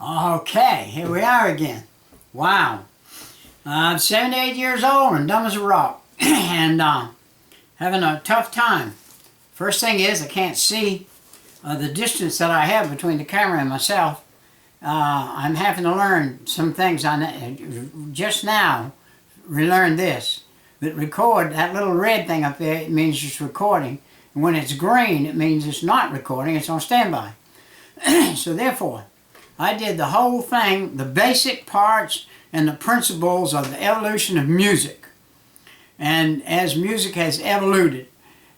Okay, here we are again. Wow. I'm 78 years old and dumb as a rock and having a tough time. First thing is I can't see the distance that I have between the camera and myself. I'm having to learn some things. Just now relearned this. That record, that little red thing up there, it means it's recording. And when it's green, it means it's not recording, it's on standby. So therefore, I did the whole thing, the basic parts and the principles of the evolution of music. And as music has evoluted.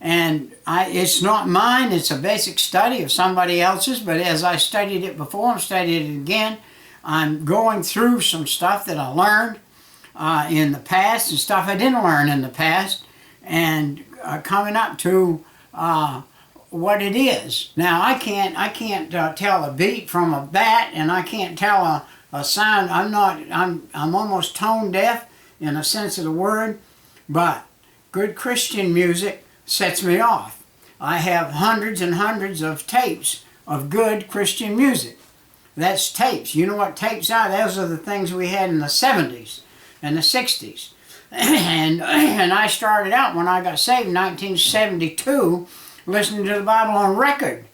And it's not mine, it's a basic study of somebody else's, but as I studied it before and studied it again, I'm going through some stuff that I learned in the past and stuff I didn't learn in the past, and coming up to what it is. Now I can't tell a beat from a bat, and I can't tell a sound. I'm almost tone deaf in a sense of the word, but good Christian music sets me off. I have hundreds and hundreds of tapes of good Christian music. That's tapes. You know what tapes are? Those are the things we had in the 70s and the 60s. And I started out when I got saved in 1972 listening to the Bible on record.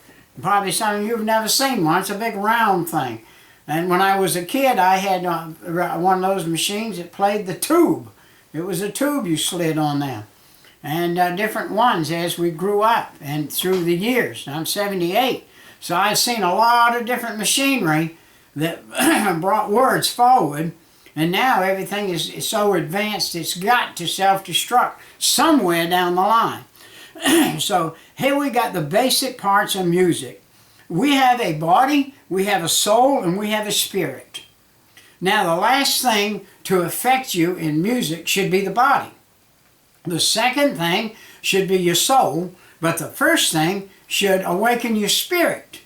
Probably some of you have never seen one. It's a big round thing. And when I was a kid, I had one of those machines that played the tube. It was a tube you slid on there. And different ones as we grew up and through the years. I'm 78. So I've seen a lot of different machinery that brought words forward. And now everything is so advanced it's got to self-destruct somewhere down the line. So here we got the basic parts of music. We have a body, we have a soul, and we have a spirit. Now the last thing to affect you in music should be the body. The second thing should be your soul, but the first thing should awaken your spirit.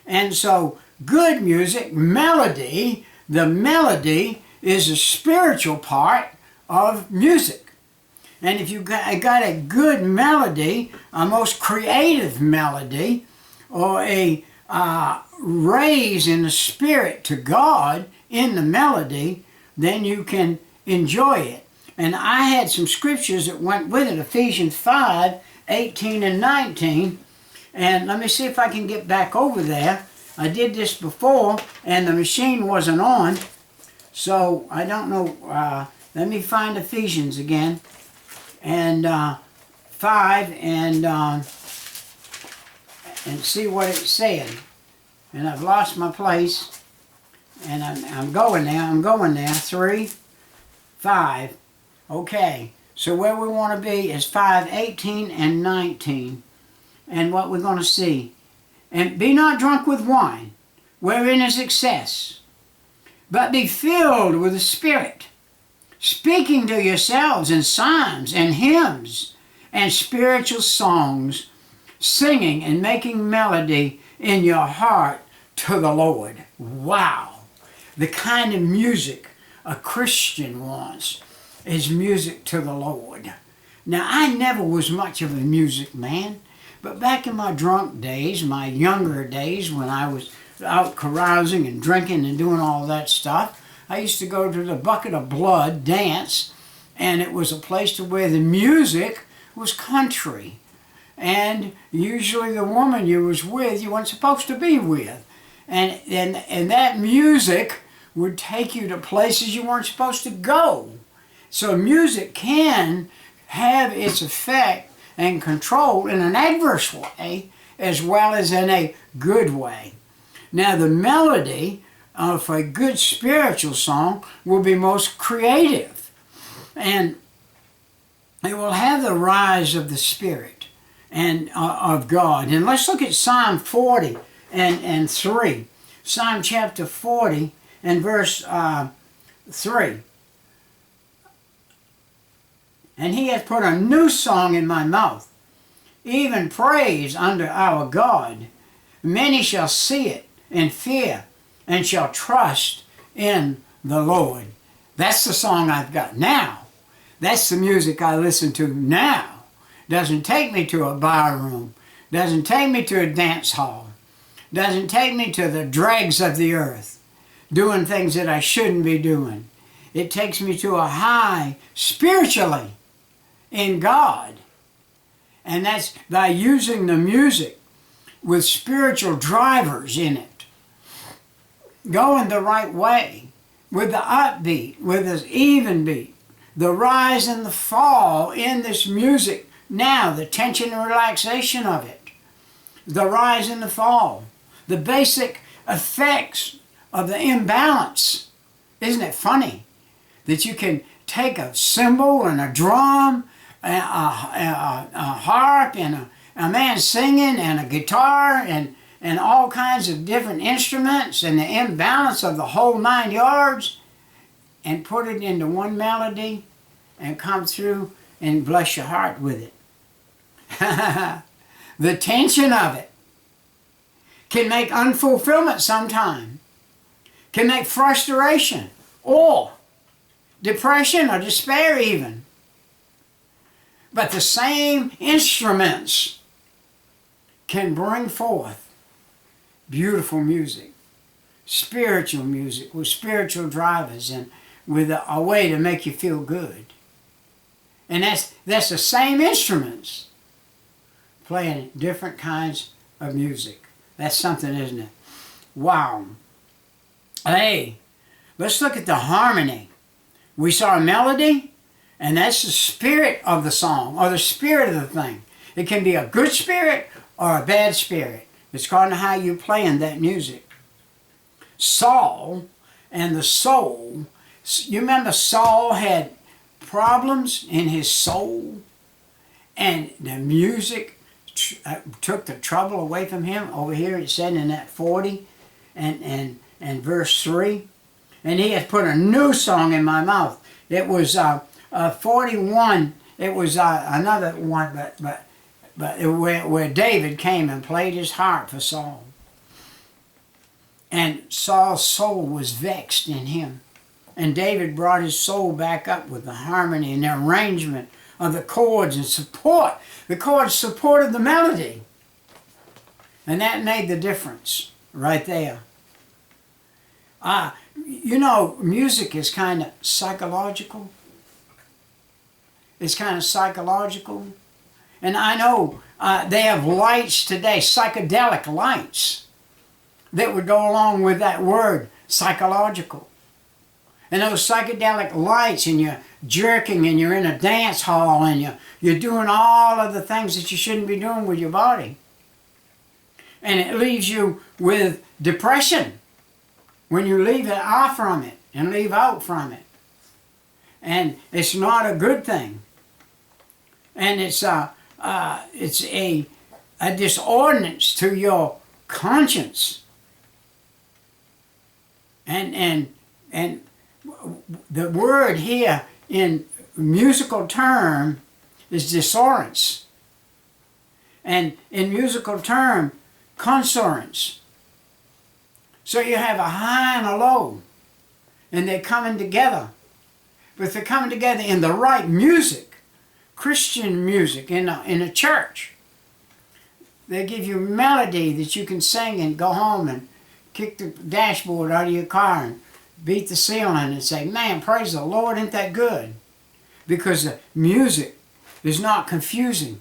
And so good music, melody, the melody is a spiritual part of music. And if you got a good melody, a most creative melody, or a raise in the spirit to God in the melody, then you can enjoy it. And I had some scriptures that went with it, Ephesians 5, 18 and 19. And let me see if I can get back over there. I did this before and the machine wasn't on. So I don't know, let me find Ephesians again. And 5 and see what it's saying. And I've lost my place. And I'm going there, 3, 5. Okay, so where we want to be is 5, 18 and 19. And what we're going to see. And be not drunk with wine, wherein is excess, but be filled with the Spirit, speaking to yourselves in psalms and hymns and spiritual songs, singing and making melody in your heart to the Lord. Wow! The kind of music a Christian wants is music to the Lord. Now, I never was much of a music man, but back in my drunk days, my younger days, when I was out carousing and drinking and doing all that stuff, I used to go to the Bucket of Blood dance, and it was a place to where the music was country. And usually the woman you was with, you weren't supposed to be with. And that music would take you to places you weren't supposed to go. So music can have its effect and control in an adverse way as well as in a good way. Now the melody of a good spiritual song will be most creative, and it will have the rise of the Spirit and of God. And let's look at Psalm 40 and 3. Psalm chapter 40 and verse 3. And he hath put a new song in my mouth, even praise unto our God. Many shall see it and fear, and shall trust in the Lord. That's the song I've got now. That's the music I listen to now. Doesn't take me to a bar room. Doesn't take me to a dance hall. Doesn't take me to the dregs of the earth. doing things that I shouldn't be doing. It takes me to a high spiritually in God. And that's by using the music with spiritual drivers in it. Going the right way, with the upbeat, with the even beat, the rise and the fall in this music. Now, the tension and relaxation of it, the rise and the fall, the basic effects of the imbalance. Isn't it funny that you can take a cymbal and a drum, a harp, and a man singing, and a guitar, and all kinds of different instruments, and the imbalance of the whole 9 yards, and put it into one melody and come through and bless your heart with it. The tension of it can make unfulfillment sometime, can make frustration or depression or despair even. But the same instruments can bring forth beautiful music, spiritual music with spiritual drivers and with a way to make you feel good. And that's the same instruments playing different kinds of music. That's something, isn't it? Wow. Hey, let's look at the harmony. We saw a melody, and that's the spirit of the song, or the spirit of the thing. It can be a good spirit or a bad spirit. It's according to how you're playing that music. Saul and the soul. You remember Saul had problems in his soul, and the music took the trouble away from him. Over here it said in that 40 and verse 3. And he has put a new song in my mouth. It was 41. It was another one, but where David came and played his harp for Saul. And Saul's soul was vexed in him. And David brought his soul back up with the harmony and the arrangement of the chords and support. The chords supported the melody. And that made the difference right there. You know, music is kind of psychological. It's kind of psychological. And I know they have lights today, psychedelic lights, that would go along with that word, psychological. And those psychedelic lights, and you're jerking, and you're in a dance hall, and you're doing all of the things that you shouldn't be doing with your body. And it leaves you with depression when you leave it off from it and leave out from it. And it's not a good thing. And it's a disordinance to your conscience. And the word here in musical term is dissonance. And in musical term, consonance. So you have a high and a low, and they're coming together. But they're coming together in the right music, Christian music in a church. They give you melody that you can sing and go home and kick the dashboard out of your car and beat the ceiling and say, man, praise the Lord, ain't that good? Because the music is not confusing.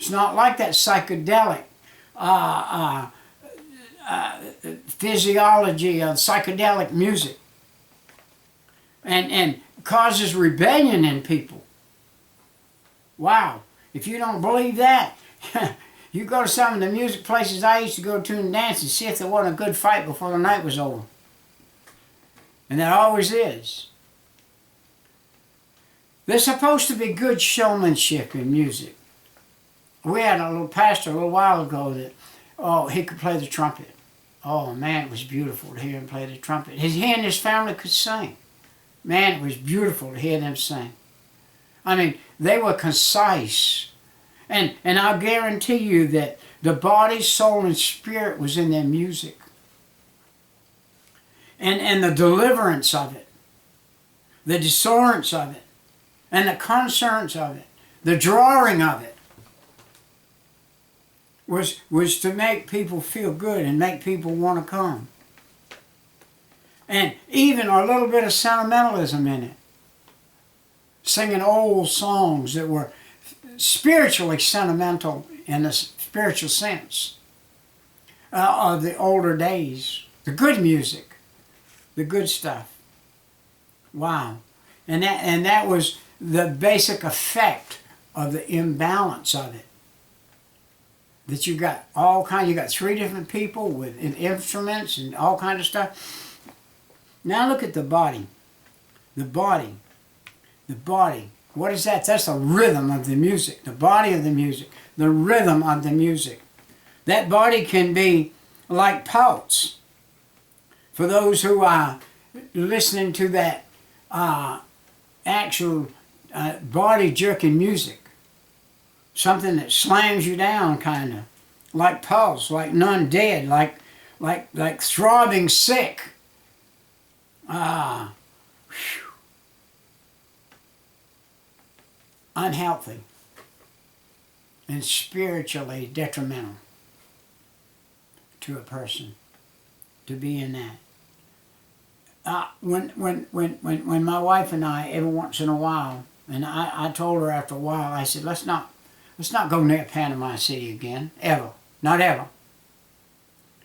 It's not like that psychedelic physiology of psychedelic music. And causes rebellion in people. Wow. If you don't believe that, you go to some of the music places I used to go to and dance and see if there wasn't a good fight before the night was over. And there always is. There's supposed to be good showmanship in music. We had a little pastor a little while ago that, he could play the trumpet. Oh, man, it was beautiful to hear him play the trumpet. He and his family could sing. Man, it was beautiful to hear them sing. I mean, they were concise. And I'll guarantee you that the body, soul, and spirit was in their music. And the deliverance of it, the disordinance of it, and the concerns of it, the drawing of it, was to make people feel good and make people want to come. And even a little bit of sentimentalism in it. Singing old songs that were spiritually sentimental in a spiritual sense of the older days. The good music, the good stuff. Wow. And that was the basic effect of the imbalance of it. That you got all kinds, you got three different people with instruments and all kinds of stuff. Now look at the body. The body. The body. What is that? That's the rhythm of the music. The body of the music. The rhythm of the music. That body can be like pulse. For those who are listening to that actual body jerking music. Something that slams you down kind of. Like pulse, like none dead, like throbbing sick. Unhealthy and spiritually detrimental to a person to be in that. When my wife and I, every once in a while, and I told her after a while, I said, let's not go near Panama City again, ever, not ever.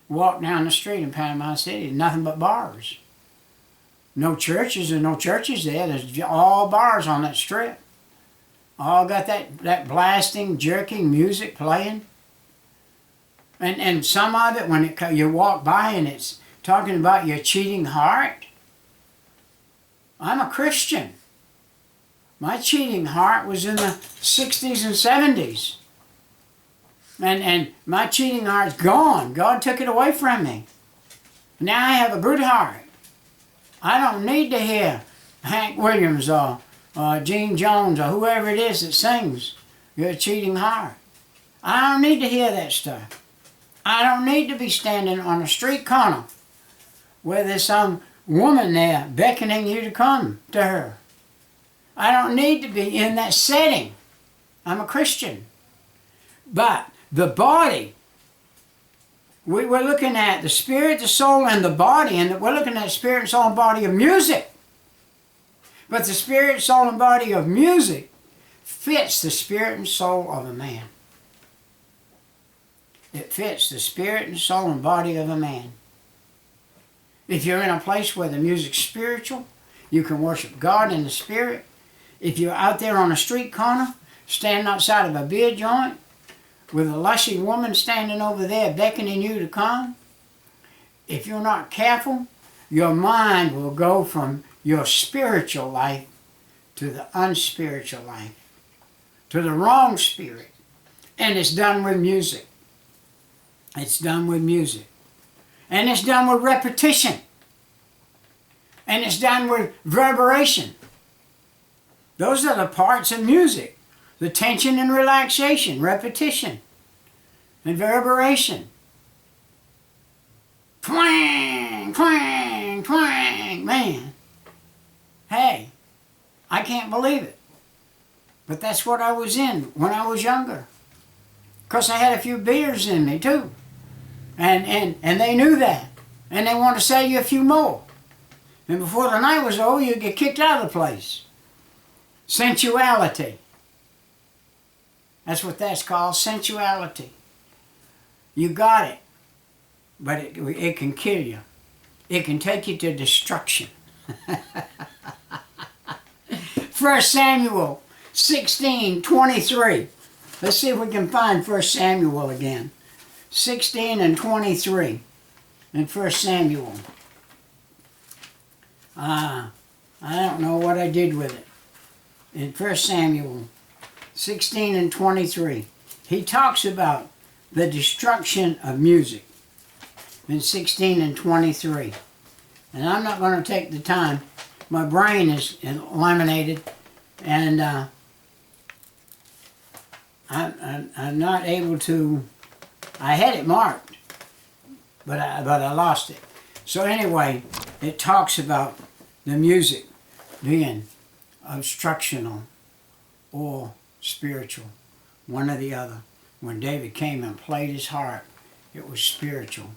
Walk down the street in Panama City, nothing but bars. No churches, there's no churches there, there's all bars on that strip. All got that blasting, jerking music playing. And some of it, when you walk by and it's talking about your cheating heart. I'm a Christian. My cheating heart was in the 60s and 70s. And my cheating heart's gone. God took it away from me. Now I have a good heart. I don't need to hear Hank Williams or Gene Jones or whoever it is that sings Your Cheating Heart. I don't need to hear that stuff. I don't need to be standing on a street corner where there's some woman there beckoning you to come to her. I don't need to be in that setting. I'm a Christian. But the body, we're looking at the spirit, the soul, and the body, and we're looking at the spirit, soul, and body of music. But the spirit, soul, and body of music fits the spirit and soul of a man. It fits the spirit and soul and body of a man. If you're in a place where the music's spiritual, you can worship God in the spirit. If you're out there on a street corner, standing outside of a beer joint, with a lushy woman standing over there beckoning you to come, if you're not careful, your mind will go from your spiritual life to the unspiritual life, to the wrong spirit. And it's done with music. It's done with music. And it's done with repetition. And it's done with reverberation. Those are the parts of music. The tension and relaxation, repetition, and reverberation. Twang, twang, twang, man. Hey, I can't believe it. But that's what I was in when I was younger. Because I had a few beers in me too. And they knew that. And they wanted to sell you a few more. And before the night was over, you'd get kicked out of the place. Sensuality. That's what that's called, sensuality. You got it. But it can kill you. It can take you to destruction. 1 Samuel 16:23. Let's see if we can find 1 Samuel again. 16 and 23 in 1 Samuel. I don't know what I did with it. In 1 Samuel 16 and 23. He talks about the destruction of music in 16 and 23. And I'm not going to take the time. My brain is laminated, and I'm not able to. I had it marked, but I lost it. So anyway, it talks about the music being obstructional or spiritual, one or the other. When David came and played his harp, it was spiritual.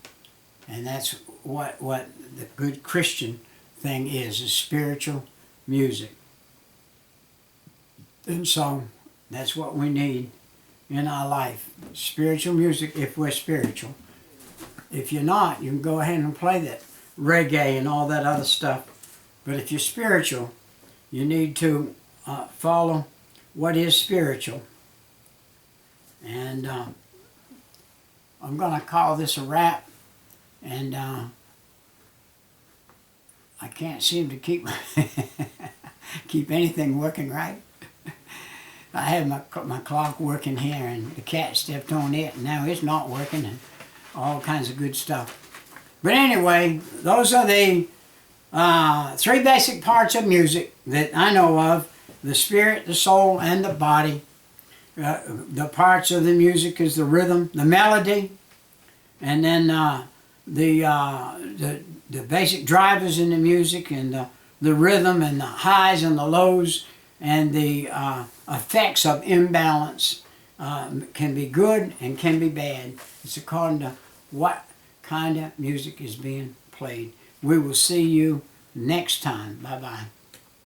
And that's what the good Christian thing is spiritual music. And so that's what we need in our life. Spiritual music if we're spiritual. If you're not, you can go ahead and play that reggae and all that other stuff. But if you're spiritual, you need to follow what is spiritual. And I'm going to call this a wrap. And I can't seem to keep keep anything working right. I had my clock working here, and the cat stepped on it, and now it's not working, and all kinds of good stuff. But anyway, those are the 3 basic parts of music that I know of: the spirit, the soul, and the body. The parts of the music is the rhythm, the melody, and then the basic drivers in the music, and the rhythm, and the highs and the lows, and the effects of imbalance can be good and can be bad. It's according to what kind of music is being played. We will see you next time. Bye-bye.